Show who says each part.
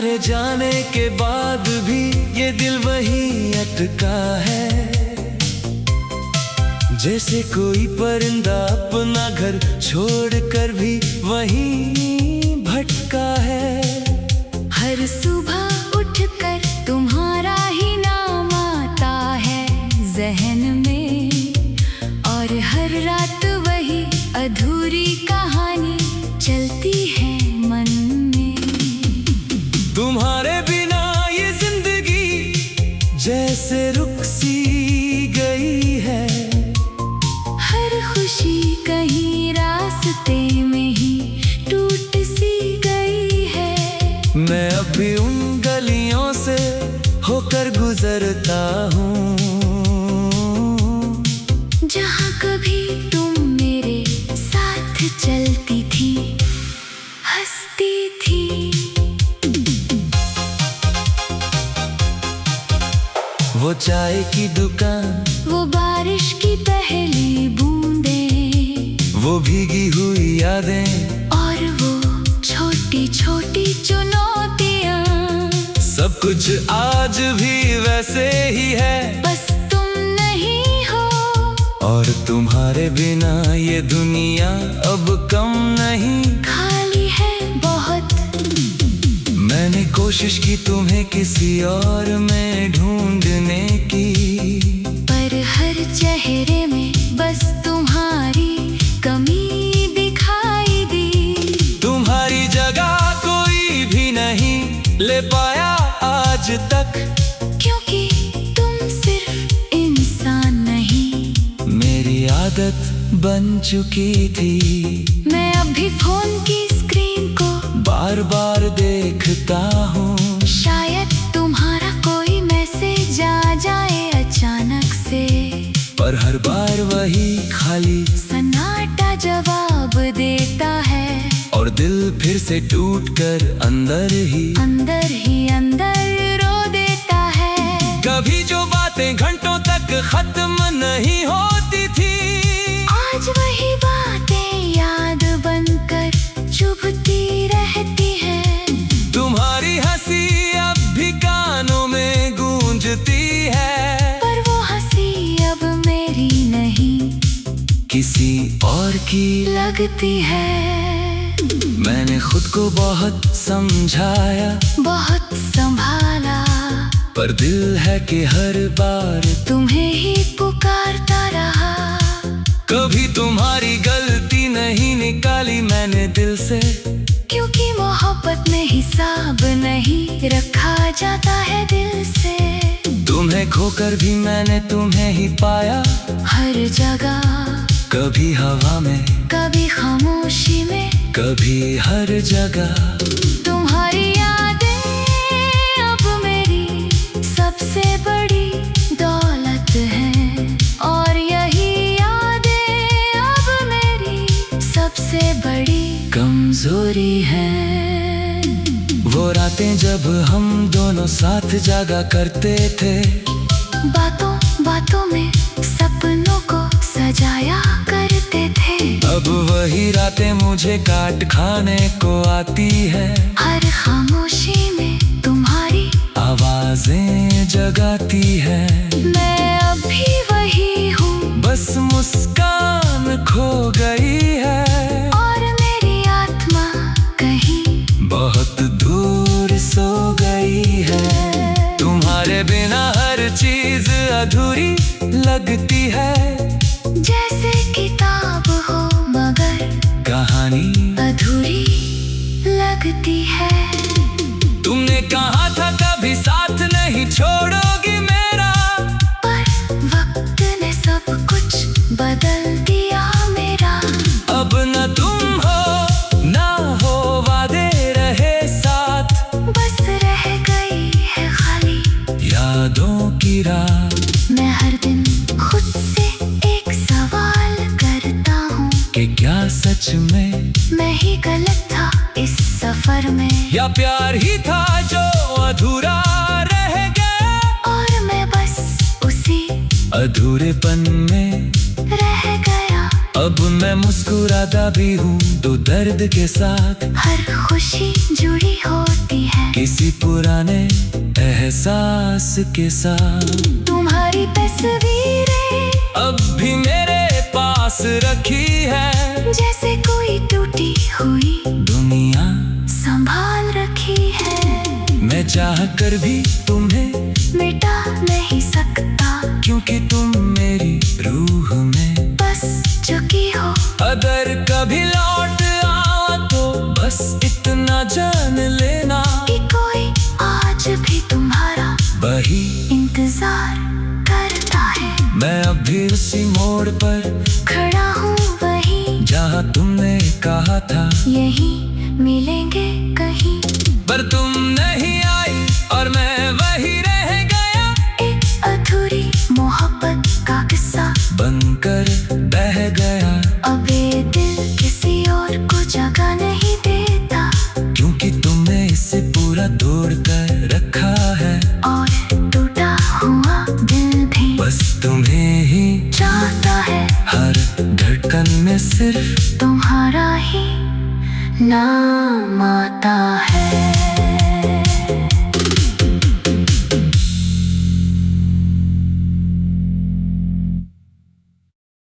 Speaker 1: तुम्हारे जाने के बाद भी ये दिल वहीं अटका है, जैसे कोई परिंदा अपना घर छोड़कर भी वहीं भटका है।
Speaker 2: हर सुबह उठकर तुम्हारा ही नाम आता है जहन में, और हर रात वही अधूरी कहानी चलती है मन में।
Speaker 1: तुम्हारे बिना ये जिंदगी जैसे रुक सी गई है,
Speaker 2: हर खुशी कहीं रास्ते में ही टूट सी गई है।
Speaker 1: मैं अभी उन गलियों से होकर गुजरता हूँ
Speaker 2: जहाँ कभी तुम मेरे साथ चलती थी, हंसती थी।
Speaker 1: वो चाय की दुकान,
Speaker 2: वो बारिश की पहली बूंदें,
Speaker 1: वो भीगी हुई यादें,
Speaker 2: और वो छोटी छोटी चुनौतियाँ,
Speaker 1: सब कुछ आज भी वैसे ही है,
Speaker 2: बस तुम नहीं हो।
Speaker 1: और तुम्हारे बिना ये दुनिया अब कम नहीं,
Speaker 2: खाली है बहुत।
Speaker 1: मैंने कोशिश की तुम्हें किसी और में ढूंढने की,
Speaker 2: पर हर चेहरे में बस तुम्हारी कमी दिखाई दी।
Speaker 1: तुम्हारी जगह कोई भी नहीं ले पाया आज तक,
Speaker 2: क्योंकि तुम सिर्फ इंसान नहीं,
Speaker 1: मेरी आदत बन चुकी थी।
Speaker 2: मैं अभी फोन की स्क्रीन को
Speaker 1: बार बार देखता हूँ,
Speaker 2: शायद तुम्हारा कोई मैसेज आ जाए अचानक से,
Speaker 1: पर हर बार वही खाली
Speaker 2: सन्नाटा जवाब देता है,
Speaker 1: और दिल फिर से टूटकर अंदर ही
Speaker 2: अंदर रो देता है।
Speaker 1: कभी जो बातें घंटों तक खत्म नहीं होती थी,
Speaker 2: आज वही बातें याद बनकर चुभती रहती हैं।
Speaker 1: तुम्हारी हंसी अब भी कानों में गूंजती है,
Speaker 2: पर वो हंसी अब मेरी नहीं,
Speaker 1: किसी और की
Speaker 2: लगती है।
Speaker 1: मैंने खुद को बहुत समझाया,
Speaker 2: बहुत संभाला,
Speaker 1: पर दिल है कि हर बार
Speaker 2: तुम्हें ही पुकारता रहा।
Speaker 1: कभी तुम्हारी गलती नहीं निकाली मैंने दिल से,
Speaker 2: क्योंकि मोहब्बत में हिसाब नहीं रखा जाता है दिल से।
Speaker 1: तुम्हें खोकर भी मैंने तुम्हें ही पाया,
Speaker 2: हर जगह,
Speaker 1: कभी हवा में,
Speaker 2: कभी खामोशी में,
Speaker 1: कभी हर जगह।
Speaker 2: तुम्हारी यादें अब मेरी सबसे बड़ी दौलत है, और यही यादें अब मेरी सबसे बड़ी कमजोरी है।
Speaker 1: वो रातें जब हम दोनों साथ जागा करते थे,
Speaker 2: बातों बातों में सपनों को सजाया करते थे,
Speaker 1: अब वही रातें मुझे काट खाने को आती है।
Speaker 2: हर खामोशी में तुम्हारी
Speaker 1: आवाजें जगाती है,
Speaker 2: मैं अभी वही हूँ,
Speaker 1: बस मुस्कान खो गई है,
Speaker 2: और मेरी आत्मा कहीं
Speaker 1: बहुत दूर सो गई है। तुम्हारे बिना हर चीज अधूरी लगती है,
Speaker 2: जैसे किताब हो मगर
Speaker 1: कहानी
Speaker 2: अधूरी लगती है।
Speaker 1: तुमने कहा था कभी साथ नहीं छोड़ोगी मेरा,
Speaker 2: पर वक्त ने सब कुछ बदल दिया मेरा।
Speaker 1: अब न तुम हो ना हो वादे रहे साथ,
Speaker 2: बस रह गई है खाली
Speaker 1: यादों की रात।
Speaker 2: मैं हर दिन खुद से एक सवाल करता हूँ
Speaker 1: कि क्या सच में
Speaker 2: मैं ही गलत था इस सफर में,
Speaker 1: या प्यार ही था जो अधूरा रह गया,
Speaker 2: और मैं बस उसी
Speaker 1: अधूरेपन में
Speaker 2: रह गया।
Speaker 1: अब मैं मुस्कुराता भी हूँ तो दर्द के साथ,
Speaker 2: हर खुशी जुड़ी होती है
Speaker 1: किसी पुराने एहसास के साथ।
Speaker 2: तुम्हारी तस्वीरें
Speaker 1: अब भी मेरे पास रखी है,
Speaker 2: जैसे कोई टूटी हुई
Speaker 1: दुनिया
Speaker 2: संभाल रखी है।
Speaker 1: मैं चाह कर भी तुम्हें
Speaker 2: मिटा नहीं सकता,
Speaker 1: क्योंकि तुम मेरी रूह में
Speaker 2: बस चुकी हो।
Speaker 1: अगर कभी लौट आओ तो बस इतना जान लेना
Speaker 2: कि कोई आज भी तुम्हारा
Speaker 1: वही
Speaker 2: इंतजार करता है।
Speaker 1: मैं अब भी उसी मोड़ पर
Speaker 2: खड़ा हूँ वहीं,
Speaker 1: जहाँ तुमने कहा था
Speaker 2: यही मिलेंगे कहीं।
Speaker 1: पर तुम नहीं आई और मैं वही रह गया,
Speaker 2: एक अधूरी मोहब्बत का किस्सा
Speaker 1: बनकर बह गया।
Speaker 2: अब ये दिल किसी और को जगह नहीं देता,
Speaker 1: क्योंकि तुमने इसे पूरा तोड़ कर रखा है,
Speaker 2: और टूटा हुआ दिल भी
Speaker 1: बस तुम्हें ही
Speaker 2: चाहता है।
Speaker 1: हर धड़कन में सिर्फ
Speaker 2: तुम्हारा ही नाम आता है।